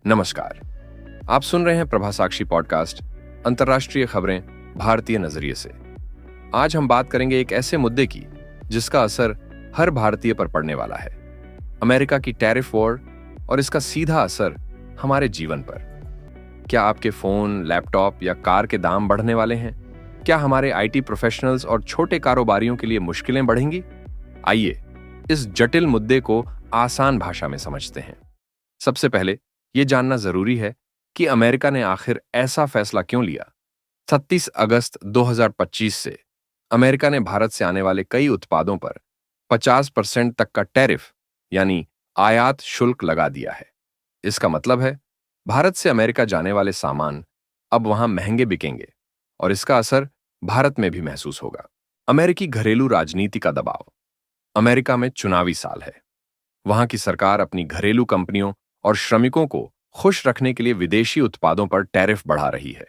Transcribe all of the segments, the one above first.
नमस्कार। आप सुन रहे हैं प्रभा साक्षी पॉडकास्ट अंतर्राष्ट्रीय खबरें भारतीय नजरिए से। आज हम बात करेंगे एक ऐसे मुद्दे की जिसका असर हर भारतीय पर पड़ने वाला है, अमेरिका की टैरिफ वॉर और इसका सीधा असर हमारे जीवन पर। क्या आपके फोन, लैपटॉप या कार के दाम बढ़ने वाले हैं? क्या हमारे आईटी प्रोफेशनल्स और छोटे कारोबारियों के लिए मुश्किलें बढ़ेंगी? आइए इस जटिल मुद्दे को आसान भाषा में समझते हैं। सबसे पहले ये जानना जरूरी है कि अमेरिका ने आखिर ऐसा फैसला क्यों लिया। 36 अगस्त 2025 से अमेरिका ने भारत से आने वाले कई उत्पादों पर 50% तक का टैरिफ यानी आयात शुल्क लगा दिया है। इसका मतलब है भारत से अमेरिका जाने वाले सामान अब वहां महंगे बिकेंगे और इसका असर भारत में भी महसूस होगा। अमेरिकी घरेलू राजनीति का दबाव। अमेरिका में चुनावी साल है। वहां की सरकार अपनी घरेलू कंपनियों और श्रमिकों को खुश रखने के लिए विदेशी उत्पादों पर टैरिफ बढ़ा रही है।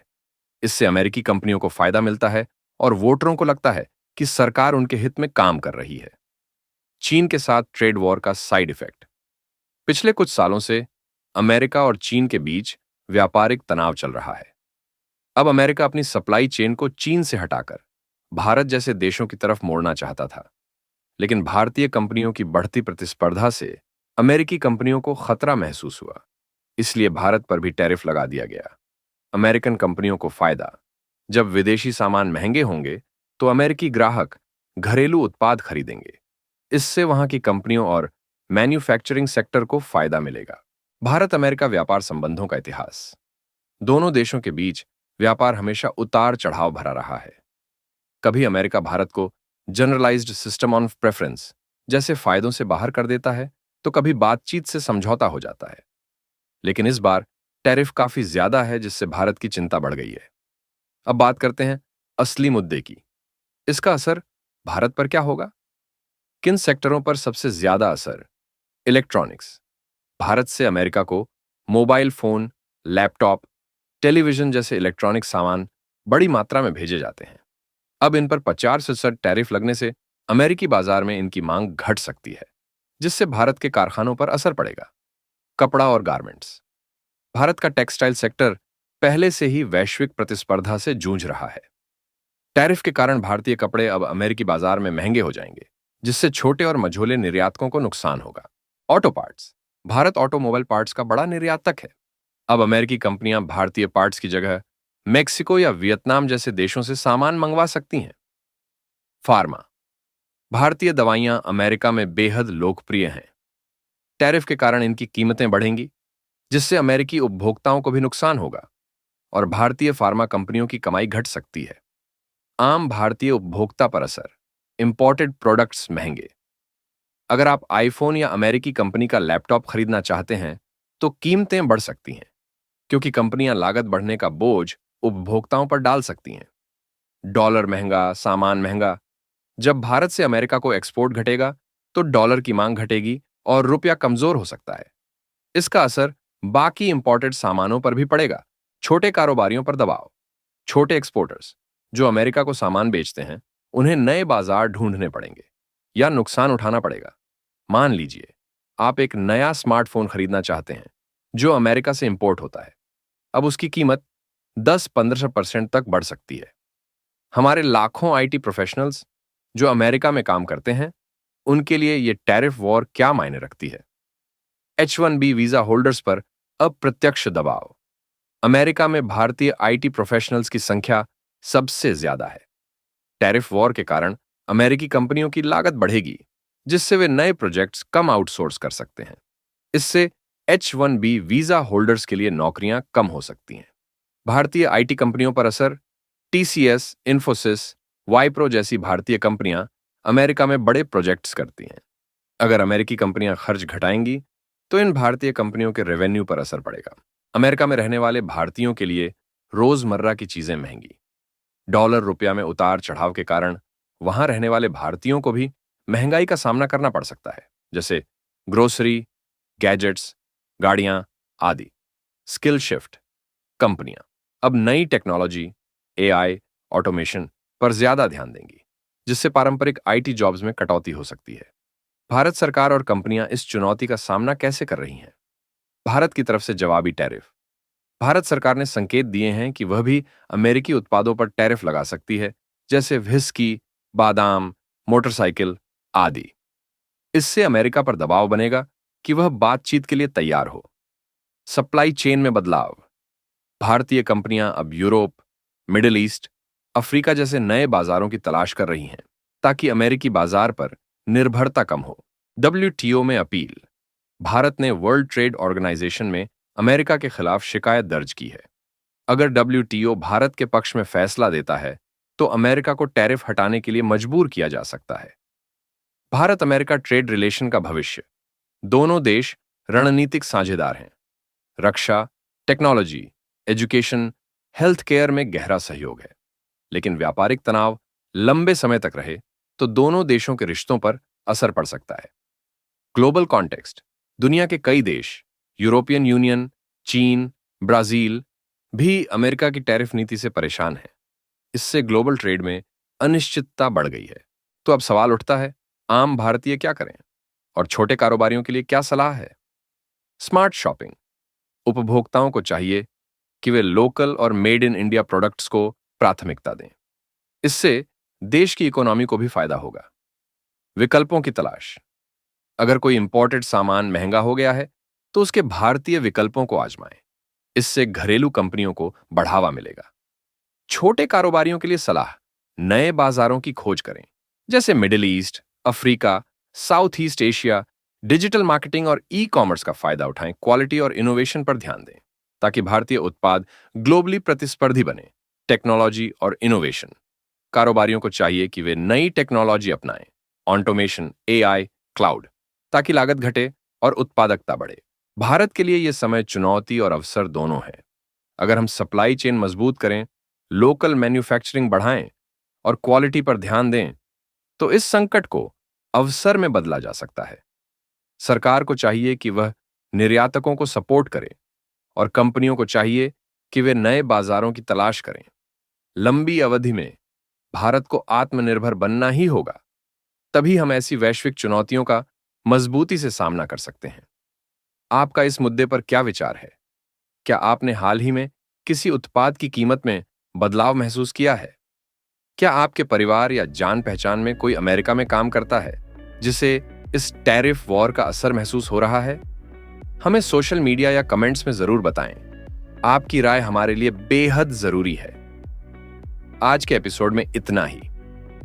इससे अमेरिकी कंपनियों को फायदा मिलता है और वोटरों को लगता है कि सरकार उनके हित में काम कर रही है। चीन के साथ ट्रेड वॉर का साइड इफेक्ट। पिछले कुछ सालों से अमेरिका और चीन के बीच व्यापारिक तनाव चल रहा है। अब अमेरिका अपनी सप्लाई चेन को चीन से हटाकर भारत जैसे देशों की तरफ मोड़ना चाहता था, लेकिन भारतीय कंपनियों की बढ़ती प्रतिस्पर्धा से अमेरिकी कंपनियों को खतरा महसूस हुआ। इसलिए भारत पर भी टैरिफ लगा दिया गया। अमेरिकन कंपनियों को फायदा। जब विदेशी सामान महंगे होंगे तो अमेरिकी ग्राहक घरेलू उत्पाद खरीदेंगे। इससे वहां की कंपनियों और मैन्युफैक्चरिंग सेक्टर को फायदा मिलेगा। भारत अमेरिका व्यापार संबंधों का इतिहास। दोनों देशों के बीच व्यापार हमेशा उतार चढ़ाव भरा रहा है। कभी अमेरिका भारत को जनरलाइज्ड सिस्टम ऑफ प्रेफरेंस जैसे फायदों से बाहर कर देता है, तो कभी बातचीत से समझौता हो जाता है। लेकिन इस बार टैरिफ काफी ज्यादा है, जिससे भारत की चिंता बढ़ गई है। अब बात करते हैं असली मुद्दे की। इसका असर भारत पर क्या होगा? किन सेक्टरों पर सबसे ज्यादा असर? इलेक्ट्रॉनिक्स। भारत से अमेरिका को मोबाइल फोन, लैपटॉप, टेलीविजन जैसे इलेक्ट्रॉनिक सामान बड़ी मात्रा में भेजे जाते हैं। अब इन पर 50% टैरिफ लगने से अमेरिकी बाजार में इनकी मांग घट सकती है, जिससे भारत के कारखानों पर असर पड़ेगा। कपड़ा और गारमेंट्स। भारत का टेक्सटाइल सेक्टर पहले से ही वैश्विक प्रतिस्पर्धा से जूझ रहा है। टैरिफ के कारण भारतीय कपड़े अब अमेरिकी बाजार में महंगे हो जाएंगे, जिससे छोटे और मझोले निर्यातकों को नुकसान होगा। Auto parts. Bharat automobile parts का बड़ा निर्यातक है। अब अमेरिकी कंपनियां भारतीय पार्ट्स की जगह मेक्सिको या वियतनाम जैसे देशों से सामान मंगवा सकती हैं। फार्मा। भारतीय दवाइयां अमेरिका में बेहद लोकप्रिय हैं। टैरिफ के कारण इनकी कीमतें बढ़ेंगी, जिससे अमेरिकी उपभोक्ताओं को भी नुकसान होगा और भारतीय फार्मा कंपनियों की कमाई घट सकती है। आम भारतीय उपभोक्ता पर असर। इंपोर्टेड प्रोडक्ट्स महंगे। अगर आप आईफोन या अमेरिकी कंपनी का लैपटॉप खरीदना चाहते हैं तो कीमतें बढ़ सकती हैं, क्योंकि कंपनियां लागत बढ़ने का बोझ उपभोक्ताओं पर डाल सकती हैं। डॉलर महंगा, सामान महंगा। जब भारत से अमेरिका को एक्सपोर्ट घटेगा तो डॉलर की मांग घटेगी और रुपया कमजोर हो सकता है। इसका असर बाकी इंपोर्टेड सामानों पर भी पड़ेगा। छोटे कारोबारियों पर दबाव। छोटे एक्सपोर्टर्स जो अमेरिका को सामान बेचते हैं, उन्हें नए बाजार ढूंढने पड़ेंगे या नुकसान उठाना पड़ेगा। मान लीजिए आप एक नया स्मार्टफोन खरीदना चाहते हैं जो अमेरिका से इंपोर्ट होता है। अब उसकी कीमत 10-15% तक बढ़ सकती है। हमारे लाखों आईटी प्रोफेशनल्स जो अमेरिका में काम करते हैं, उनके लिए यह टैरिफ वॉर क्या मायने रखती है? H-1B वीजा होल्डर्स पर अप्रत्यक्ष दबाव। अमेरिका में भारतीय आईटी प्रोफेशनल्स की संख्या सबसे ज्यादा है। टैरिफ वॉर के कारण अमेरिकी कंपनियों की लागत बढ़ेगी, जिससे वे नए प्रोजेक्ट्स कम आउटसोर्स कर सकते हैं। इससे H-1B वीजा होल्डर्स के लिए नौकरियां कम हो सकती हैं। भारतीय आईटी कंपनियों पर असर। TCS, इन्फोसिस, वाइप्रो जैसी भारतीय कंपनियां अमेरिका में बड़े प्रोजेक्ट्स करती हैं। अगर अमेरिकी कंपनियां खर्च घटाएंगी तो इन भारतीय कंपनियों के रेवेन्यू पर असर पड़ेगा। अमेरिका में रहने वाले भारतीयों के लिए रोजमर्रा की चीजें महंगी। डॉलर रुपया में उतार चढ़ाव के कारण वहां रहने वाले भारतीयों को भी महंगाई का सामना करना पड़ सकता है, जैसे ग्रोसरी, गैजेट्स, गाड़ियां आदि। Skill shift. कंपनियां अब नई टेक्नोलॉजी, AI, ऑटोमेशन पर ज्यादा ध्यान देंगी, जिससे पारंपरिक आईटी जॉब्स में कटौती हो सकती है। भारत सरकार और कंपनियां इस चुनौती का सामना कैसे कर रही हैं? भारत की तरफ से जवाबी टैरिफ। भारत सरकार ने संकेत दिए हैं कि वह भी अमेरिकी उत्पादों पर टैरिफ लगा सकती है, जैसे व्हिस्की, बादाम, मोटरसाइकिल आदि। इससे अमेरिका पर दबाव बनेगा कि वह बातचीत के लिए तैयार हो। सप्लाई चेन में बदलाव। भारतीय कंपनियां अब यूरोप, मिडिल ईस्ट, अफ्रीका जैसे नए बाजारों की तलाश कर रही हैं, ताकि अमेरिकी बाजार पर निर्भरता कम हो। WTO में अपील। भारत ने वर्ल्ड ट्रेड ऑर्गेनाइजेशन में अमेरिका के खिलाफ शिकायत दर्ज की है। अगर WTO भारत के पक्ष में फैसला देता है, तो अमेरिका को टैरिफ हटाने के लिए मजबूर किया जा सकता है। भारत अमेरिका ट्रेड रिलेशन का भविष्य। दोनों देश रणनीतिक साझेदार हैं। रक्षा, टेक्नोलॉजी, एजुकेशन, हेल्थ केयर में गहरा सहयोग है। लेकिन व्यापारिक तनाव लंबे समय तक रहे तो दोनों देशों के रिश्तों पर असर पड़ सकता है। Global context. दुनिया के कई देश, यूरोपियन यूनियन, चीन, ब्राजील भी अमेरिका की टैरिफ नीति से परेशान हैं। इससे ग्लोबल ट्रेड में अनिश्चितता बढ़ गई है। तो अब सवाल उठता है, आम भारतीय क्या करें और छोटे कारोबारियों के लिए क्या सलाह है? Smart shopping. उपभोक्ताओं को चाहिए कि वे लोकल और मेड इन इंडिया प्रोडक्ट्स को प्राथमिकता दें। इससे देश की इकोनॉमी को भी फायदा होगा। विकल्पों की तलाश। अगर कोई इंपोर्टेड सामान महंगा हो गया है, तो उसके भारतीय विकल्पों को आजमाएं। इससे घरेलू कंपनियों को बढ़ावा मिलेगा। छोटे कारोबारियों के लिए सलाह, नए बाजारों की खोज करें, जैसे middle east, Africa, south east Asia. Digital marketing और ई-कॉमर्स का फायदा उठाएं। क्वालिटी और इनोवेशन पर ध्यान दें, ताकि भारतीय उत्पाद ग्लोबली प्रतिस्पर्धी बने। टेक्नोलॉजी और इनोवेशन। कारोबारियों को चाहिए कि वे नई टेक्नोलॉजी अपनाएं, ऑटोमेशन, AI, क्लाउड, ताकि लागत घटे और उत्पादकता बढ़े। भारत के लिए यह समय चुनौती और अवसर दोनों है। अगर हम सप्लाई चेन मजबूत करें, लोकल मैन्युफैक्चरिंग बढ़ाएं और क्वालिटी पर ध्यान दें, तो इस संकट को अवसर में बदला जा सकता है। सरकार को चाहिए कि वह निर्यातकों को सपोर्ट करे और कंपनियों को चाहिए कि वे नए बाजारों की तलाश करें। लंबी अवधि में भारत को आत्मनिर्भर बनना ही होगा, तभी हम ऐसी वैश्विक चुनौतियों का मजबूती से सामना कर सकते हैं। आपका इस मुद्दे पर क्या विचार है? क्या आपने हाल ही में किसी उत्पाद की कीमत में बदलाव महसूस किया है? क्या आपके परिवार या जान पहचान में कोई अमेरिका में काम करता है जिसे इस टैरिफ वॉर का असर महसूस हो रहा है? हमें सोशल मीडिया या कमेंट्स में जरूर बताएं। आपकी राय हमारे लिए बेहद जरूरी है। आज के एपिसोड में इतना ही।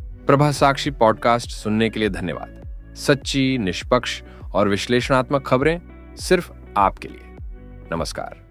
प्रभा साक्षी पॉडकास्ट सुनने के लिए धन्यवाद। सच्ची, निष्पक्ष और विश्लेषणात्मक खबरें सिर्फ आपके लिए। नमस्कार।